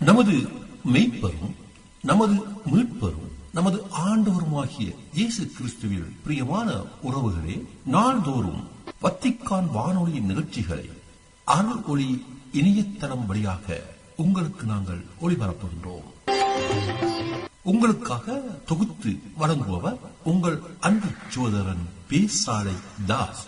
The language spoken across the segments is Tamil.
நமது மெய்ப்பரும் நமது மீட்பரும் நமது ஆண்டவருமாகிய இயேசு கிறிஸ்துவில் பிரியமான உறவுகளே, நாள்தோறும் வத்திக்கான் வானொலியின் நிகழ்ச்சிகளை அருள் ஒளி இணையதளம் வழியாக உங்களுக்கு நாங்கள் ஒளிபரப்புகின்றோம். உங்களுக்காக தொகுத்து வழங்குபவர் உங்கள் அன்பு சகோதரன் பேசாலை தாஸ்.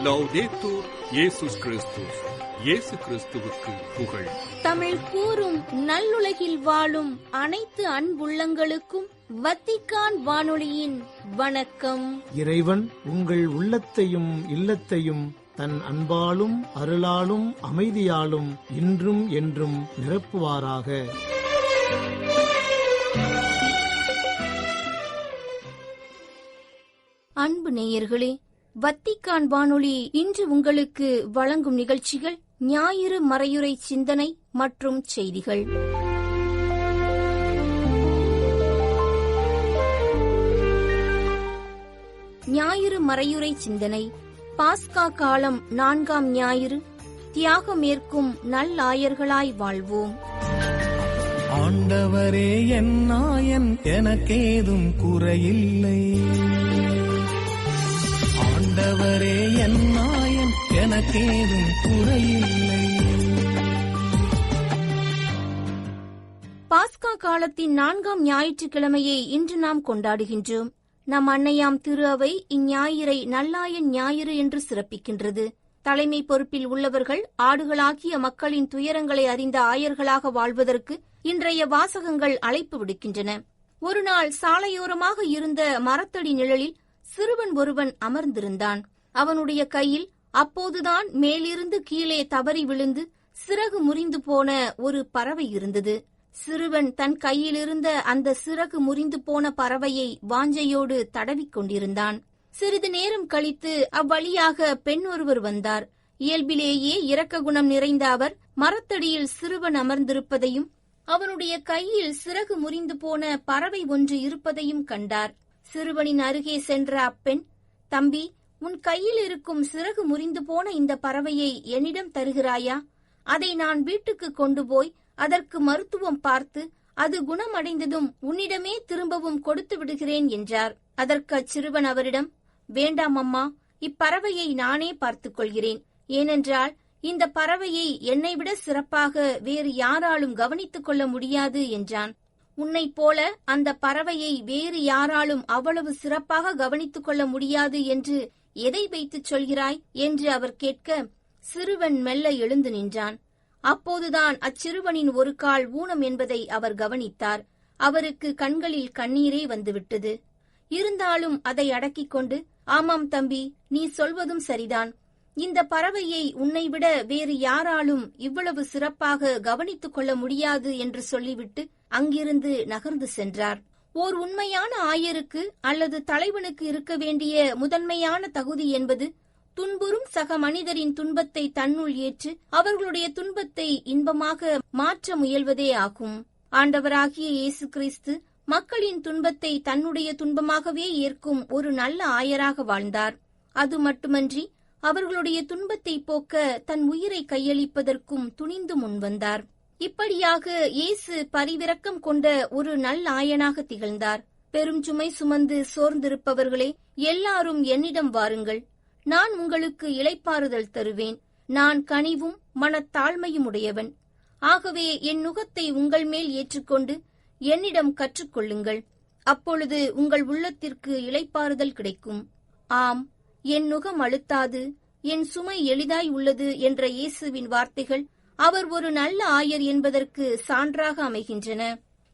லௌதேத்தூர் இயேசுஸ் கிறிஸ்துஸ். இயேசு கிறிஸ்துவுக்கு புகழ். தமிழ் கூறும் நல்லுலகில் வாழும் அனைத்து அன்புள்ளங்களுக்கும் வத்திக்கான் வானொலியின் வணக்கம். இறைவன் உங்கள் உள்ளத்தையும் இல்லத்தையும் தன் அன்பாலும் அருளாலும் அமைதியாலும் இன்றும் என்றும் நிரப்புவாராக. அன்பு நேயர்களே, வத்திக்கான் வானொலி இன்று உங்களுக்கு வழங்கும் நிகழ்ச்சிகள் ஞாயிறு மறையுறை சிந்தனை மற்றும் செய்திகள். ஞாயிறு மறையுறை சிந்தனை. பாஸ்கா காலம் 4ஆம் ஞாயிறு. தியாகமேற்கும் நல்லாயர்களாய் வாழ்வோம். ஆண்டவரே என் நாயன், எனக்கேதும் குறையில்லை. ஆண்டவரே என் நாயன், எனக்கேதும் குறையில்லை. பாஸ்கா காலத்தின் 4ஆம் ஞாயிற்றுக்கிழமையை இன்று நாம் கொண்டாடுகின்றோம். நம் அன்னையாம் திரு அவை இஞ்ஞாயிறை நல்லாயன் ஞாயிறு என்று சிறப்பிக்கின்றது. தலைமை பொறுப்பில் உள்ளவர்கள் ஆடுகளாகிய மக்களின் துயரங்களை அறிந்த ஆயர்களாக வாழ்வதற்கு இன்றைய வாசகங்கள் அழைப்பு விடுக்கின்றன. ஒருநாள் சாலையோரமாக இருந்த மரத்தடி நிழலில் சிறுவன் ஒருவன் அமர்ந்திருந்தான். அவனுடைய கையில் அப்போதுதான் மேலிருந்து கீழே தவறி விழுந்து சிறகு முறிந்து போன ஒரு பறவை இருந்தது. சிறுவன் தன் கையிலிருந்த அந்த சிறகு முறிந்து போன பறவையை வாஞ்சையோடு தடவிக் கொண்டிருந்தான். சிறிது நேரம் கழித்து அவ்வழியாக பெண் ஒருவர் வந்தார். இயல்பிலேயே இரக்க குணம் நிறைந்த அவர் மரத்தடியில் சிறுவன் அமர்ந்திருப்பதையும் அவனுடைய கையில் சிறகு முறிந்து போன பறவை ஒன்று இருப்பதையும் கண்டார். சிறுவனின் அருகே சென்ற அப்பெண், தம்பி, உன் கையில் இருக்கும் சிறகு முறிந்து போன இந்த பறவையை என்னிடம் தருகிறாயா? அதை நான் வீட்டுக்கு கொண்டு போய் அதற்கு மருத்துவம் பார்த்து அது குணமடைந்ததும் உன்னிடமே திரும்பவும் கொடுத்து விடுகிறேன் என்றார். அதற்கு அச்சிறுவன் அவரிடம், வேண்டாம் அம்மா, இப்பறவையை நானே பார்த்துக் கொள்கிறேன். ஏனென்றால் இந்த பறவையை என்னை விட சிறப்பாக வேறு யாராலும் கவனித்துக் கொள்ள முடியாது என்றான். உன்னைப் போல அந்த பறவையை வேறு யாராலும் அவ்வளவு சிறப்பாக கவனித்துக் கொள்ள முடியாது என்று எதை வைத்துச் சொல்கிறாய் என்று அவர் கேட்க, சிறுவன் மெல்ல எழுந்து நின்றான். அப்போதுதான் அச்சிறுவனின் ஒரு கால் ஊனம் என்பதை அவர் கவனித்தார். அவருக்கு கண்களில் கண்ணீரே வந்துவிட்டது. இருந்தாலும் அதை அடக்கிக் கொண்டு, ஆமாம் தம்பி, நீ சொல்வதும் சரிதான். இந்த பறவையை உன்னை விட வேறு யாராலும் இவ்வளவு சிறப்பாக கவனித்துக் கொள்ள முடியாது என்று சொல்லிவிட்டு அங்கிருந்து நகர்ந்து சென்றார். ஓர் உண்மையான ஆயருக்கு அல்லது தலைவனுக்கு இருக்க வேண்டிய முதன்மையான தகுதி என்பது துன்புறும் சக மனிதரின் துன்பத்தை தன்னுள் ஏற்று அவர்களுடைய துன்பத்தை இன்பமாக மாற்ற முயல்வதே ஆகும். ஆண்டவராகிய இயேசு கிறிஸ்து மக்களின் துன்பத்தை தன்னுடைய துன்பமாகவே ஏற்கும் ஒரு நல்ல ஆயராக வாழ்ந்தார். அது மட்டுமன்றி அவர்களுடைய துன்பத்தை போக்க தன் உயிரை கையளிப்பதற்கும் துணிந்து முன்வந்தார். இப்படியாக இயேசு பரிவிரக்கம் கொண்ட ஒரு நல்லாயனாக திகழ்ந்தார். பெரும் சுமை சுமந்து சோர்ந்திருப்பவர்களே, எல்லாரும் என்னிடம் வாருங்கள், நான் உங்களுக்கு இளைப்பாறுதல் தருவேன். நான் கனிவும் மனத்தாழ்மையும் உடையவன். ஆகவே என் நுகத்தை உங்கள் மேல் ஏற்றுக்கொண்டு என்னிடம் கற்றுக்கொள்ளுங்கள். அப்பொழுது உங்கள் உள்ளத்திற்கு இளைப்பாறுதல் கிடைக்கும். ஆம், என் நுகம் அழுத்தாது, என் சுமை எளிதாய் உள்ளது என்ற இயேசுவின் வார்த்தைகள் அவர் ஒரு நல்ல ஆயர் என்பதற்கு சான்றாக அமைகின்றன.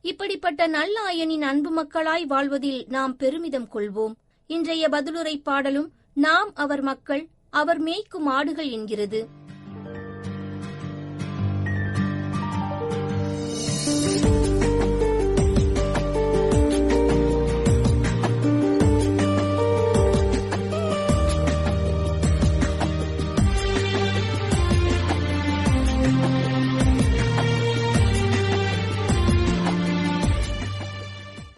இப்படிப்பட்ட நல்ல ஆயனின் அன்பு மக்களாய் வாழ்வதில் நாம் பெருமிதம் கொள்வோம். இன்றைய பதிலுரை பாடலும் நாம் அவர் மக்கள், அவர் மேய்க்கும் ஆடுகள் என்கிறது.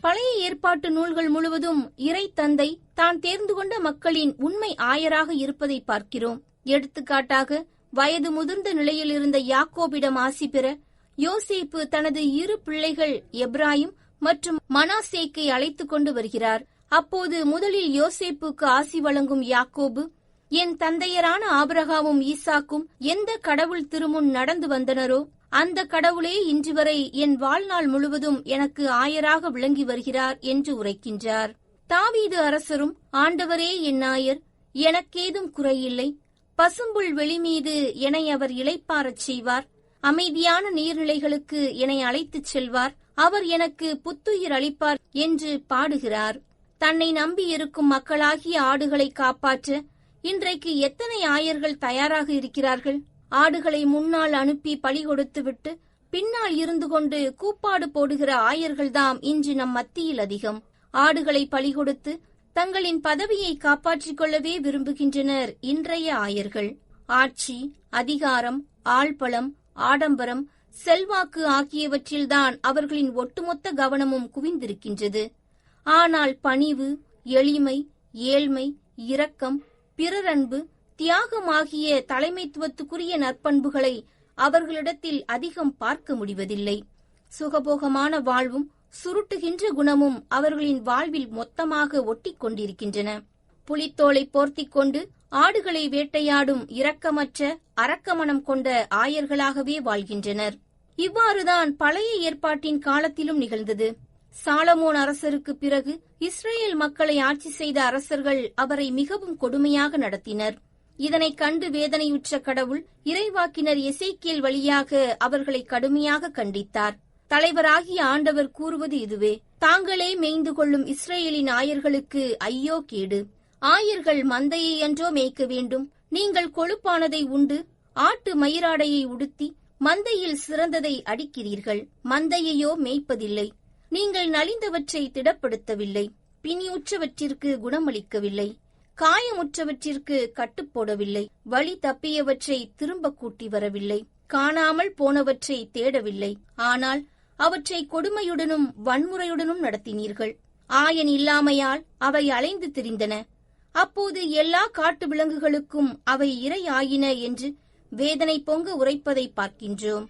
பழைய ஏற்பாட்டு நூல்கள் முழுவதும் இறை தந்தை தான் தேர்ந்து கொண்ட மக்களின் உண்மை ஆயராக இருப்பதை பார்க்கிறோம். எடுத்துக்காட்டாக, வயது முதிர்ந்த நிலையில் இருந்த யாக்கோபிடம் ஆசி பெற யோசேப்பு தனது 2 பிள்ளைகள் எப்ராயிம் மற்றும் மனாசேக்கை அழைத்துக் கொண்டு வருகிறார். அப்போது முதலில் யோசேப்புக்கு ஆசி வழங்கும் யாக்கோபு, என் தந்தையரான ஆபிரகாமும் ஈசாக்கும் எந்த கடவுள் திருமுன் நடந்து வந்தனரோ அந்த கடவுளே இன்று வரை என் வாழ்நாள் முழுவதும் எனக்கு ஆயராக விளங்கி வருகிறார் என்று உரைக்கின்றார். தாவீது அரசரும், ஆண்டவரே என் ஆயர், எனக்கேதும் குறையில்லை, பசும்புல் வெளிமீது என்னை அவர் இளைப்பாறச் செய்வார், அமைதியான நீர்நிலைகளுக்கு என்னை அழைத்துச் செல்வார், அவர் எனக்கு புத்துயிர் அளிப்பார் என்று பாடுகிறார். தன்னை நம்பியிருக்கும் மக்களாகிய ஆடுகளை காப்பாற்ற இன்றைக்கு எத்தனை ஆயர்கள் தயாராக இருக்கிறார்கள்? ஆடுகளை முன்னால் அனுப்பி பலி கொடுத்துவிட்டு பின்னால் இருந்து கொண்டு கூப்பாடு போடுகிற ஆயர்கள்தாம் இன்று நம் மத்தியில் அதிகம். ஆடுகளை பலி கொடுத்து தங்களின் பதவியை காப்பாற்றிக் கொள்ளவே விரும்புகின்றனர் இன்றைய ஆயர்கள். ஆட்சி, அதிகாரம், ஆள்பலம், ஆடம்பரம், செல்வாக்கு ஆகியவற்றில்தான் அவர்களின் ஒட்டுமொத்த கவனமும் குவிந்திருக்கின்றது. ஆனால் பணிவு, எளிமை, ஏழ்மை, இரக்கம், பிறரன்பு, தியாகம் ஆகிய தலைமைத்துவத்துக்குரிய நற்பண்புகளை அவர்களிடத்தில் அதிகம் பார்க்க முடிவதில்லை. சுகபோகமான வாழ்வும் சுருட்டுகின்ற குணமும் அவர்களின் வாழ்வில் மொத்தமாக ஒட்டிக் கொண்டிருக்கின்றன. புலித்தோலை போர்த்திக் கொண்டு ஆடுகளை வேட்டையாடும் இரக்கமற்ற அரக்கமனம் கொண்ட ஆயர்களாகவே வாழ்கின்றனர். இவ்வாறுதான் பழைய ஏற்பாட்டின் காலத்திலும் நிகழ்ந்தது. சாலமோன் அரசருக்கு பிறகு இஸ்ரேல் மக்களை ஆட்சி செய்த அரசர்கள் அவரை மிகவும் கொடுமையாக நடத்தினர். இதனை கண்டு வேதனையுற்ற கடவுள் இறைவாக்கினர் எசேக்கியேல் வழியாக அவர்களை கடுமையாக கண்டித்தார். தலைவராகிய ஆண்டவர் கூறுவது இதுவே: தாங்களே மேய்ந்து கொள்ளும் இஸ்ரேலின் ஆயர்களுக்கு ஐயோ கேடு! ஆயர்கள் மந்தையை அன்றோ மேய்க்க வேண்டும். நீங்கள் கொழுப்பானதை உண்டு ஆட்டு மயிராடையை உடுத்தி மந்தையில் சிறந்ததை அடிக்கிறீர்கள், மந்தையையோ மேய்ப்பதில்லை. நீங்கள் நலிந்தவற்றை திடப்படுத்தவில்லை, பிணியுற்றவற்றிற்கு குணமளிக்கவில்லை, காயமுற்றவற்றிற்கு கட்டுப்போடவில்லை, வழி தப்பியவற்றை திரும்ப கூட்டி வரவில்லை, காணாமல் போனவற்றை தேடவில்லை, ஆனால் அவற்றை கொடுமையுடனும் வன்முறையுடனும் நடத்தினீர்கள். ஆயன் இல்லாமையால் அவை அலைந்து திரிந்தன. அப்போது எல்லா காட்டு விலங்குகளுக்கும் அவை இரை ஆயின என்று வேதனை பொங்க உரைப்பதை பார்க்கின்றோம்.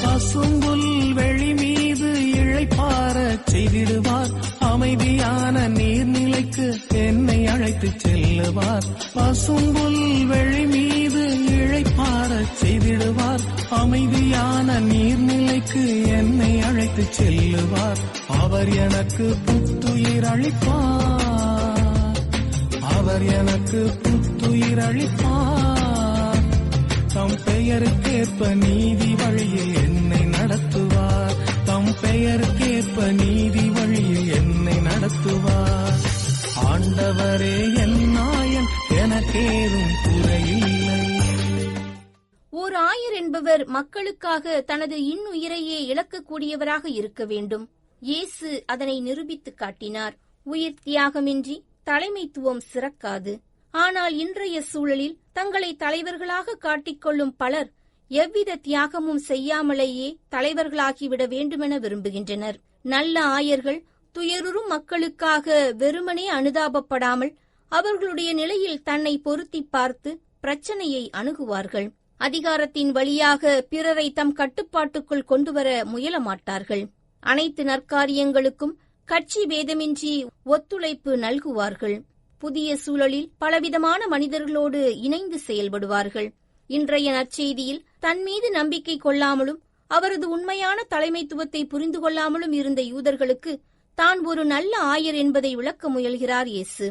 பசும்புல் வெளி மீது இளைப்பாறச் செய்திடுவார், அமைதியான நீர்நிலைக்கு என்னை அழைத்துச் செல்லுவார். பசும்புல் வெளி மீது இளைப்பாறச் செய்திடுவார், அமைதியான நீர்நிலைக்கு என்னை அழைத்துச் செல்லுவார். அவர் எனக்கு புத்துயிர் அளிப்பார், அவர் எனக்கு புத்துயிர் அளிப்பார். தம் பெயருக்கேற்ப நீதி வழியில் என்னை நடத்துவார், தம் பெயருக்கேற்ப நீதி வழியில் என்னை நடத்துவார். ஆண்டவரே என் நாயன், எனக்கேதும் குறையில்லை. ஓர் ஆயர் என்பவர் மக்களுக்காக தனது இன்னுயிரையே இழக்கக்கூடியவராக இருக்க வேண்டும். இயேசு அதனை நிரூபித்துக் காட்டினார். உயிர் தியாகமின்றி தலைமைத்துவம் சிறக்காது. ஆனால் இன்றைய சூழலில் தங்களை தலைவர்களாக காட்டிக்கொள்ளும் பலர் எவ்வித தியாகமும் செய்யாமலேயே தலைவர்களாகிவிட வேண்டுமென விரும்புகின்றனர். நல்ல ஆயர்கள் துயருறும் மக்களுக்காக வெறுமனே அனுதாபப்படாமல் அவர்களுடைய நிலையில் தன்னை பொருத்தி பார்த்து பிரச்சனையை அணுகுவார்கள். அதிகாரத்தின் வழியாக பிறரை தம் கட்டுப்பாட்டுக்குள் கொண்டுவர முயல மாட்டார்கள். அனைத்து நற்காரியங்களுக்கும் கட்சி பேதமின்றி ஒத்துழைப்பு நல்குவார்கள். புதிய சூழலில் பலவிதமான மனிதர்களோடு இணைந்து செயல்படுவார்கள். இன்றைய நற்செய்தியில் தன் மீது நம்பிக்கை கொள்ளாமலும் அவரது உண்மையான தலைமைத்துவத்தை புரிந்து கொள்ளாமலும் இருந்த யூதர்களுக்கு தான் ஒரு நல்ல ஆயர் என்பதை விளக்க முயல்கிறார் இயேசு.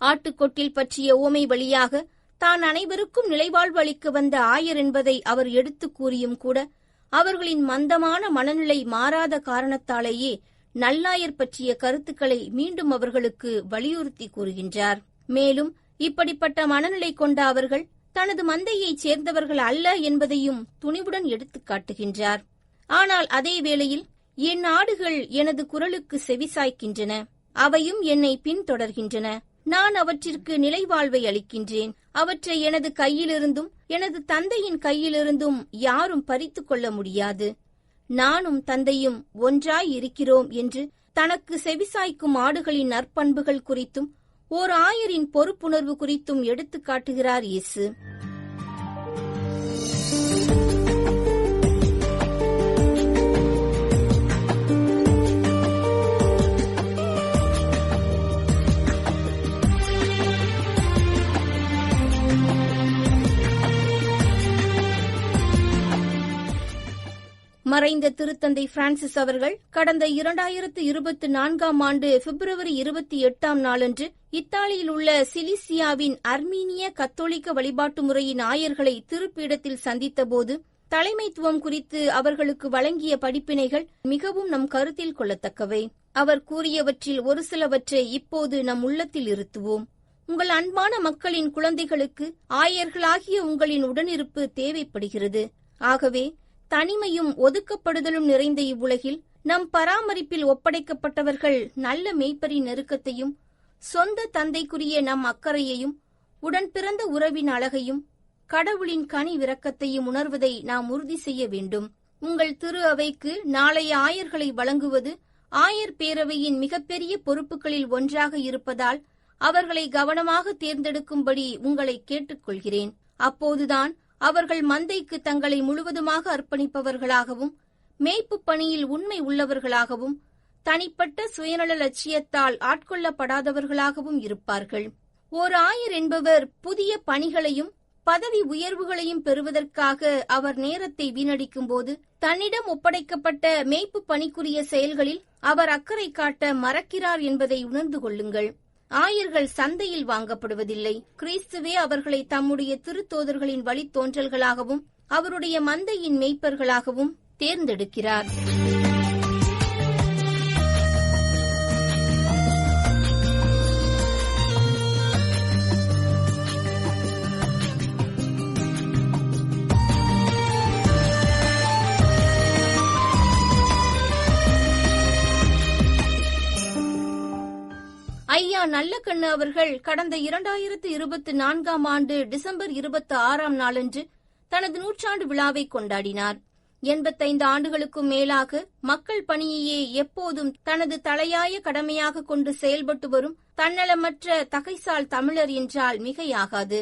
ஆட்டுக்கொட்டில் பற்றிய ஓமை வழியாக தான் அனைவருக்கும் நிலைவாழ்வு அளிக்க வந்த ஆயர் என்பதை அவர் எடுத்து கூறியும் கூட அவர்களின் மந்தமான மனநிலை மாறாத காரணத்தாலேயே நல்லாயர் பற்றிய கருத்துக்களை மீண்டும் அவர்களுக்கு வலியுறுத்தி கூறுகின்றார். மேலும் இப்படிப்பட்ட மனநிலை கொண்ட அவர்கள் தனது மந்தையைச் சேர்ந்தவர்கள் அல்ல என்பதையும் துணிவுடன் எடுத்துக் காட்டுகின்றார். ஆனால் அதே வேளையில், என் ஆடுகள் எனது குரலுக்கு செவிசாய்க்கின்றன, அவையும் என்னை பின்தொடர்கின்றன, நான் அவற்றிற்கு நிலைவாழ்வை அளிக்கின்றேன், அவற்றை எனது கையிலிருந்தும் எனது தந்தையின் கையிலிருந்தும் யாரும் பறித்துக் கொள்ள முடியாது. நானும் தந்தையும் ஒன்றாய் இருக்கிறோம் என்று தனக்கு செவிசாய்க்கும் ஆடுகளின் நற்பண்புகள் குறித்தும் ஓர் ஆயரின் பொறுப்புணர்வு குறித்தும் எடுத்துக் காட்டுகிறார் இயேசு. மறைந்த திருத்தந்தை பிரான்சிஸ் அவர்கள் கடந்த 2024 ஆண்டு பிப்ரவரி 28 நாளன்று இத்தாலியில் உள்ள சிலிசியாவின் அர்மீனிய கத்தோலிக்க வழிபாட்டு முறையின் ஆயர்களை திருப்பீடத்தில் சந்தித்தபோது தலைமைத்துவம் குறித்து அவர்களுக்கு வழங்கிய படிப்பினைகள் மிகவும் நம் கருத்தில் கொள்ளத்தக்கவை. அவர் கூறியவற்றில் ஒரு சிலவற்றை இப்போது நம் உள்ளத்தில் இருத்துவோம். உங்கள் அன்பான மக்களின் குழந்தைகளுக்கு ஆயர்களாகிய உங்களின் உடனிருப்பு தேவைப்படுகிறது. ஆகவே தனிமையும் ஒதுக்கப்படுதலும் நிறைந்த இவ்வுலகில் நம் பராமரிப்பில் ஒப்படைக்கப்பட்டவர்கள் நல்ல மேய்ப்பரின் நெருக்கத்தையும், சொந்த தந்தைக்குரிய நம் அக்கறையையும், உடன் பிறந்த உறவின் அழகையும், கடவுளின் கனி விரக்கத்தையும் உணர்வதை நாம் உறுதி செய்ய வேண்டும். உங்கள் திரு அவைக்கு நாளைய ஆயர்களை வழங்குவது ஆயர் பேரவையின் மிகப்பெரிய பொறுப்புகளில் ஒன்றாக இருப்பதால் அவர்களை கவனமாக தேர்ந்தெடுக்கும்படி உங்களை கேட்டுக்கொள்கிறேன். அப்போதுதான் அவர்கள் மந்தைக்கு தங்களை முழுவதுமாக அர்ப்பணிப்பவர்களாகவும், மேய்ப்பு பணியில் உண்மை உள்ளவர்களாகவும், தனிப்பட்ட சுயநல லட்சியத்தால் ஆட்கொள்ளப்படாதவர்களாகவும் இருப்பார்கள். ஓர் ஆயர் என்பவர் புதிய பணிகளையும் பதவி உயர்வுகளையும் பெறுவதற்காக அவர் நேரத்தை வீணடிக்கும் போது தன்னிடம் ஒப்படைக்கப்பட்ட மேய்ப்பு பணிக்குரிய செயல்களில் அவர் அக்கறை காட்ட மறக்கிறார் என்பதை உணர்ந்து கொள்ளுங்கள். ஆயர்கள் சந்தையில் வாங்கப்படுவதில்லை. கிறிஸ்துவே அவர்களை தம்முடைய திருத்தோதர்களின் வழித்தோன்றல்களாகவும் அவருடைய மந்தையின் மேய்ப்பர்களாகவும் தேர்ந்தெடுக்கிறார். ஐயா நல்லக்கண்ணு அவர்கள் கடந்த 2024 ஆண்டு டிசம்பர் 26 நாளன்று தனது 100ஆண்டு விழாவை கொண்டாடினார். 85 ஆண்டுகளுக்கும் மேலாக மக்கள் பணியையே எப்போதும் தனது தலையாய கடமையாக கொண்டு செயல்பட்டு வரும் தன்னலமற்ற தகைசால் தமிழர் என்றால் மிகையாகாது.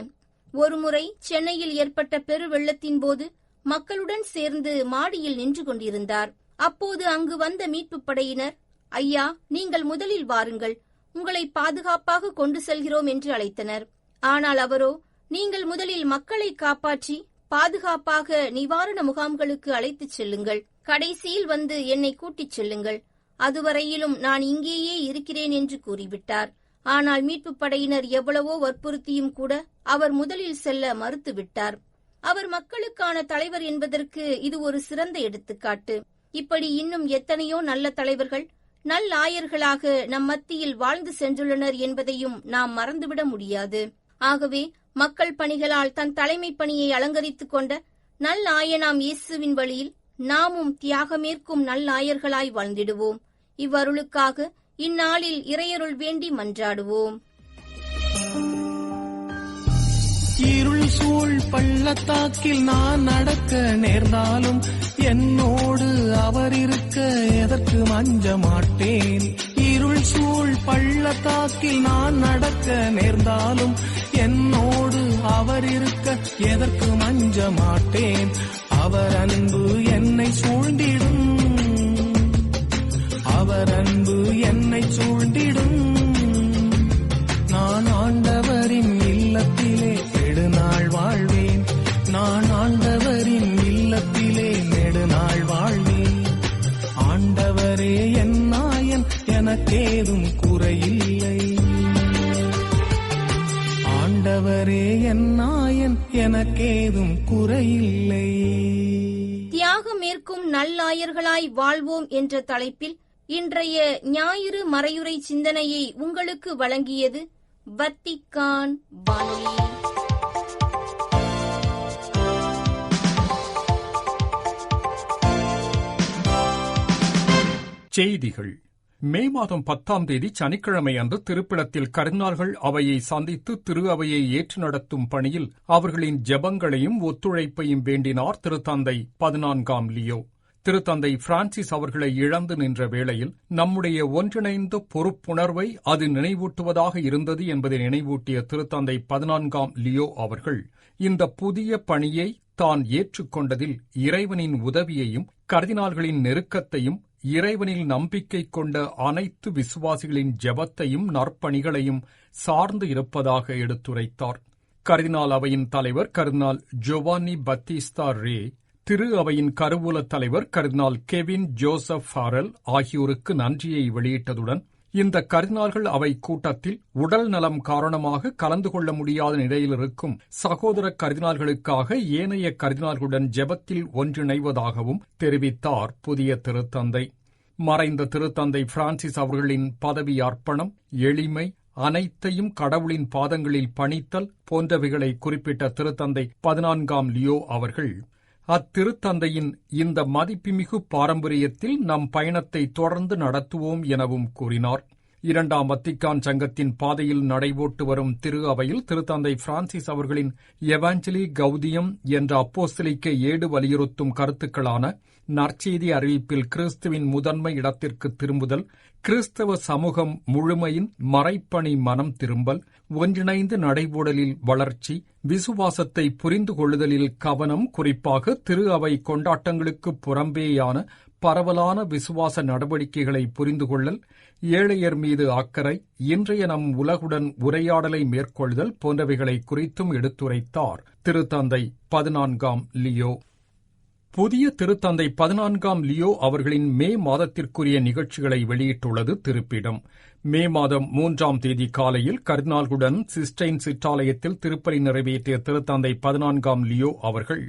ஒருமுறை சென்னையில் ஏற்பட்ட பெரு வெள்ளத்தின் போது மக்களுடன் சேர்ந்து மாடியில் நின்று கொண்டிருந்தார். அப்போது அங்கு வந்த மீட்புப் படையினர், ஐயா நீங்கள் முதலில் வாருங்கள், உங்களை பாதுகாப்பாக கொண்டு செல்கிறோம் என்று அழைத்தனர். ஆனால் அவரோ, நீங்கள் முதலில் மக்களை காப்பாற்றி பாதுகாப்பாக நிவாரண முகாம்களுக்கு அழைத்துச் செல்லுங்கள், கடைசியில் வந்து என்னை கூட்டிச் செல்லுங்கள், அதுவரையிலும் நான் இங்கேயே இருக்கிறேன் என்று கூறிவிட்டார். ஆனால் மீட்புப் படையினர் எவ்வளவோ வற்புறுத்தியும் கூட அவர் முதலில் செல்ல மறுத்துவிட்டார். அவர் மக்களுக்கான தலைவர் என்பதற்கு இது ஒரு சிறந்த எடுத்துக்காட்டு. இப்படி இன்னும் எத்தனையோ நல்ல தலைவர்கள் நல்லாயர்களாக நம் மத்தியில் வாழ்ந்து சென்றுள்ளனர் என்பதையும் நாம் மறந்துவிட முடியாது. ஆகவே மக்கள் பணிகளால் தன் தலைமை பணியை அலங்கரித்துக் கொண்ட நல்லாயனாம் இயேசுவின் வழியில் நாமும் தியாகமேற்கும் நல்லாயர்களாய் வாழ்ந்திடுவோம். இவ்வருளுக்காக இந்நாளில் இறையருள் வேண்டி மன்றாடுவோம். இருள் சூழ் பள்ளத்தாக்கில் நான் நடக்க நேர்ந்தாலும் என்னோடு அவர் இருக்க எதற்கு மஞ்ச மாட்டேன். இருள் சூழ் பள்ளத்தாக்கில் நான் நடக்க நேர்ந்தாலும் என்னோடு அவர் இருக்க எதற்கு மஞ்ச மாட்டேன். அவர் அன்பு என்னை சூழ்ந்திடும், அவர் அன்பு என்னை சூழ்ந்திடும். நான் ஆண்டவரின் இல்லத்திலே நெடுநாள் வாழ்வேன், நான் ஆண்டவரின் இல்லத்திலே நெடுநாள் வாழ்வேன். ஆண்டவரே என் நாயன், எனக்கேதும் குறையில்லை. ஆண்டவரே என் நாயன், எனக்கேதும் குறையில்லை. தியாகமேற்கும் நல்லாயர்களாய் வாழ்வோம் என்ற தலைப்பில் இன்றைய ஞாயிறு மறையுரை சிந்தனையை உங்களுக்கு வழங்கியது வத்திக்கான் வானொலி. செய்திகள். மே மாதம் 10ஆம் தேதி சனிக்கிழமை அன்று திருப்பிடத்தில் கர்தினால்கள் அவையை சந்தித்து திரு அவையை ஏற்று நடத்தும் பணியில் அவர்களின் ஜெபங்களையும் ஒத்துழைப்பையும் வேண்டினார் திருத்தந்தை 14ஆம் லியோ. திருத்தந்தை பிரான்சிஸ் அவர்களை இழந்து நின்ற வேளையில் நம்முடைய ஒன்றிணைந்த பொறுப்புணர்வை அது நினைவூட்டுவதாக இருந்தது என்பதை நினைவூட்டிய திருத்தந்தை 14ஆம் லியோ அவர்கள் இந்த புதிய பணியை தான் ஏற்றுக்கொண்டதில் இறைவனின் உதவியையும் கர்தினால்களின் நெருக்கத்தையும் இறைவனில் நம்பிக்கை கொண்ட அனைத்து விசுவாசிகளின் ஜெபத்தையும் நற்பணிகளையும் சார்ந்து இருப்பதாக எடுத்துரைத்தார். கர்தினால் அவையின் தலைவர் கர்தினால் ஜோவானி பத்திஸ்தா ரே, திரு அவையின் கருவூல தலைவர் கர்தினால் கெவின் ஜோசப் ஃபாரல் ஆகியோருக்கு நன்றியை வெளியிட்டதுடன் இந்த கர்தினால்கள் அவை கூட்டத்தில் உடல் நலம் காரணமாக கலந்து கொள்ள முடியாத நிலையில் இருக்கும் சகோதர கர்தினால்களுக்காக ஏனைய கர்தினால்களுடன் ஜெபத்தில் ஒன்றிணைவதாகவும் தெரிவித்தார் புதிய திருத்தந்தை. மறைந்த திருத்தந்தை பிரான்சிஸ் அவர்களின் பதவி அர்ப்பணம், எளிமை, அனைத்தையும் கடவுளின் பாதங்களில் பணித்தல் போன்றவைகளை குறிப்பிட்ட திருத்தந்தை 14ஆம் லியோ அவர்கள் அத்திருத்தந்தையின் இந்த மதிப்புமிகு பாரம்பரியத்தில் நம் பயணத்தை தொடர்ந்து நடத்துவோம் எனவும் கூறினார். 2ஆம் வத்திக்கான் சங்கத்தின் பாதையில் நடைபோட்டு வரும் திரு அவையில் திருத்தந்தை பிரான்சிஸ் அவர்களின் எவாஞ்சலி கௌதியம் என்ற அப்போஸ்தலிக்க ஏடு வலியுறுத்தும் கருத்துக்களான நற்செய்தி அறிவிப்பில் கிறிஸ்துவின் முதன்மை இடத்திற்கு திரும்புதல், கிறிஸ்தவ சமூகம் முழுமையின் மறைப்பணி மனம் திரும்பல், ஒன்றிணைந்து நடைபோடலில் வளர்ச்சி, விசுவாசத்தை புரிந்து கொள்ளுதலில் கவனம், குறிப்பாக திரு அவை கொண்டாட்டங்களுக்கு புறம்பேயான பரவலான விசுவாச நடவடிக்கைகளை புரிந்து கொள்ளல், ஏழையர் மீது அக்கறை, இன்றைய நம் உலகுடன் உரையாடலை மேற்கொள்ளுதல் போன்றவைகளை குறித்தும் எடுத்துரைத்தார் திருத்தந்தை 14ஆம் லியோ. புதிய திருத்தந்தை 14ஆம் லியோ அவர்களின் மே மாதத்திற்குரிய நிகழ்ச்சிகளை வெளியிட்டுள்ளது திருப்பிடம். மே மாதம் 3ஆம் தேதி காலையில் கர்தினால்களுடன் சிஸ்டைன் சிற்றாலயத்தில் திருப்பலி நிறைவேற்றிய திருத்தந்தை 14ஆம் லியோ அவர்கள்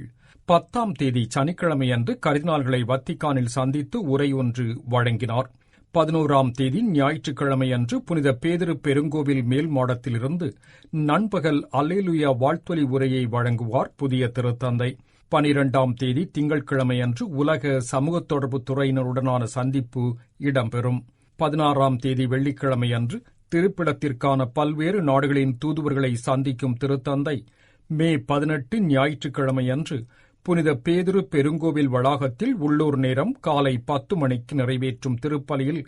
10ஆம் தேதி சனிக்கிழமையன்று கர்தினால்களை வத்திக்கானில் சந்தித்து உரை ஒன்று வழங்கினார். 11ஆம் தேதி ஞாயிற்றுக்கிழமையன்று புனித பேதுரு பெருங்கோவில் மேல் மாடத்திலிருந்து நண்பகல் அல்லேலுயா வாழ்த்தொலி உரையை வழங்குவார் புதிய திருத்தந்தை. 12ஆம் தேதி திங்கட்கிழமையன்று உலக சமூக தொடர்பு துறையினருடனான சந்திப்பு இடம்பெறும். 16ஆம் தேதி வெள்ளிக்கிழமையன்று திருப்பிடத்திற்கான பல்வேறு நாடுகளின் தூதுவர்களை சந்திக்கும் திருத்தந்தை மே 18 ஞாயிற்றுக்கிழமையன்று புனித பேதுரு பெருங்கோவில் வளாகத்தில் உள்ளூர் நேரம் காலை 10 மணிக்கு நிறைவேற்றும் திருப்பலியில்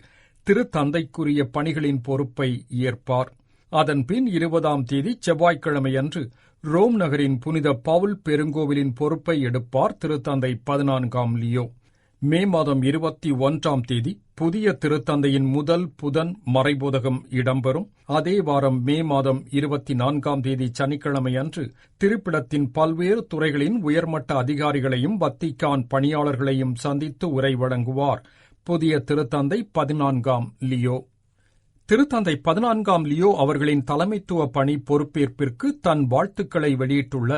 திருத்தந்தைக்குரிய பணிகளின் பொறுப்பை ஏற்பார். அதன்பின் 20ஆம் தேதி செவ்வாய்க்கிழமையன்று ரோம் நகரின் புனித பவுல் பெருங்கோவிலின் பொறுப்பை எடுப்பார் திருத்தந்தை 14ஆம் லியோ. மே மாதம் 21ஆம் தேதி புதிய திருத்தந்தையின் முதல் புதன் மறைபோதகம் இடம்பெறும். அதே வாரம் மே மாதம் 24ஆம் தேதி சனிக்கிழமையன்று திருப்பிடத்தின் பல்வேறு துறைகளின் உயர்மட்ட அதிகாரிகளையும் வத்திக்கான் பணியாளர்களையும் சந்தித்து உரை வழங்குவார் புதிய திருத்தந்தை 14ஆம் லியோ. திருத்தந்தை 14ஆம் லியோ அவர்களின் தலைமைத்துவ பணி பொறுப்பேற்பிற்கு தன் வாழ்த்துக்களை வெளியிட்டுள்ள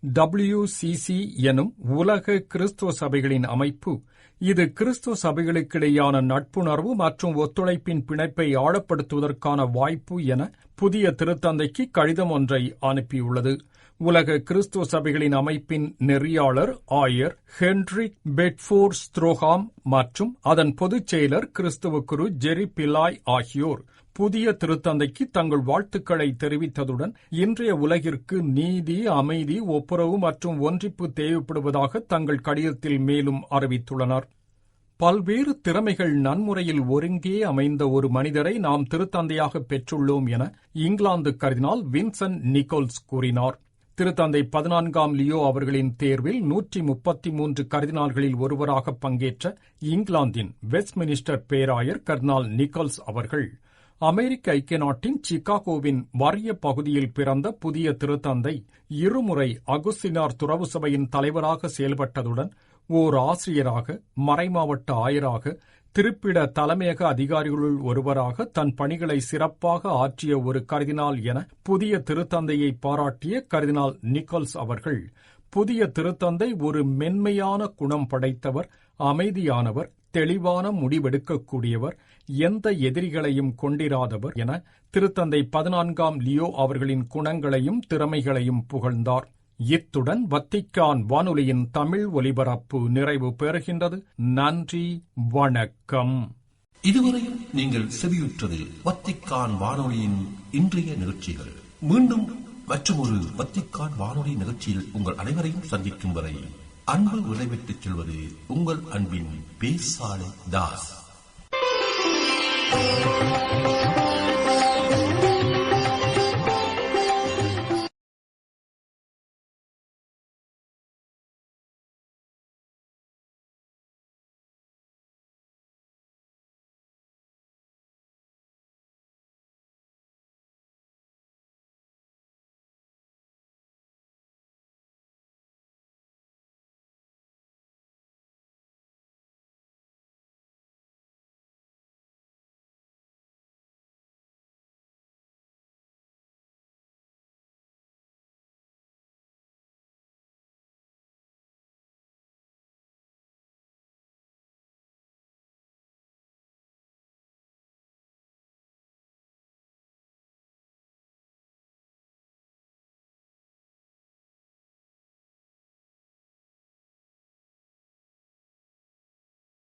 WCC எனும் உலக கிறிஸ்துவ சபைகளின் அமைப்பு, இது கிறிஸ்துவ சபைகளுக்கிடையான நட்புணர்வு மற்றும் ஒத்துழைப்பின் பிணைப்பை ஆழப்படுத்துவதற்கான வாய்ப்பு என புதிய திருத்தந்தைக்கு கடிதம் ஒன்றை அனுப்பியுள்ளது. உலக கிறிஸ்துவ சபைகளின் அமைப்பின் நெறியாளர் ஆயர் ஹென்ரிக் பெட்ஃபோர் ஸ்த்ரோஹாம் மற்றும் அதன் பொதுச் செயலர் கிறிஸ்துவ குரு ஜெரி பிலாய் ஆகியோர் புதிய திருத்தந்தைக்கு தங்கள் வாழ்த்துக்களை தெரிவித்ததுடன் இன்றைய உலகிற்கு நீதி, அமைதி, ஒப்புரவு மற்றும் ஒன்றிப்பு தேவைப்படுவதாக தங்கள் கடிதத்தில் மேலும் அறிவித்துள்ளனர். பல்வேறு திறமைகள் நன்முறையில் ஒருங்கே அமைந்த ஒரு மனிதரை நாம் திருத்தந்தையாக பெற்றுள்ளோம் என இங்கிலாந்து கர்தினால் வின்சென்ட் நிக்கோல்ஸ் கூறினார். திருத்தந்தை 14ஆம் லியோ அவர்களின் தேர்வில் 133 கர்தினால்களில் ஒருவராக பங்கேற்ற இங்கிலாந்தின் வெஸ்ட்மினிஸ்டர் பேராயர் கர்தினால் நிக்கோல்ஸ் அவர்கள் அமெரிக்க ஐக்கிய நாட்டின் சிகாகோவின் வறிய பகுதியில் பிறந்த புதிய திருத்தந்தை இருமுறை அகுஸ்தினார் துறவு சபையின் தலைவராக செயல்பட்டதுடன் ஓர் ஆசிரியராக, மறைமாவட்ட ஆயராக, திருப்பிட தலைமையக அதிகாரிகளுள் ஒருவராக தன் பணிகளை சிறப்பாக ஆற்றிய ஒரு கர்தினால் என புதிய திருத்தந்தையை பாராட்டிய கர்தினால் நிக்கோல்ஸ் அவர்கள், புதிய திருத்தந்தை ஒரு மென்மையான குணம் படைத்தவர், அமைதியானவர், தெளிவான முடிவெடுக்கக்கூடியவர், எந்த எதிரிகளையும் கொண்டிராதவர் என திருத்தந்தை 14ஆம் லியோ அவர்களின் குணங்களையும் திறமைகளையும் புகழ்ந்தார். இத்துடன் வத்திக்கான் வானொலியின் தமிழ் ஒலிபரப்பு நிறைவு பெறுகின்றது. நன்றி, வணக்கம். இதுவரையும் நீங்கள் செவியுற்றது வத்திக்கான் வானொலியின் இன்றைய நிகழ்ச்சிகள். மீண்டும் மற்றொரு வத்திக்கான் வானொலி நிகழ்ச்சியில் உங்கள் அனைவரையும் சந்திக்கும் வரை அன்பு விடைபெற்றுச் செல்வது உங்கள் அன்பின் பேசாலை தாஸ்.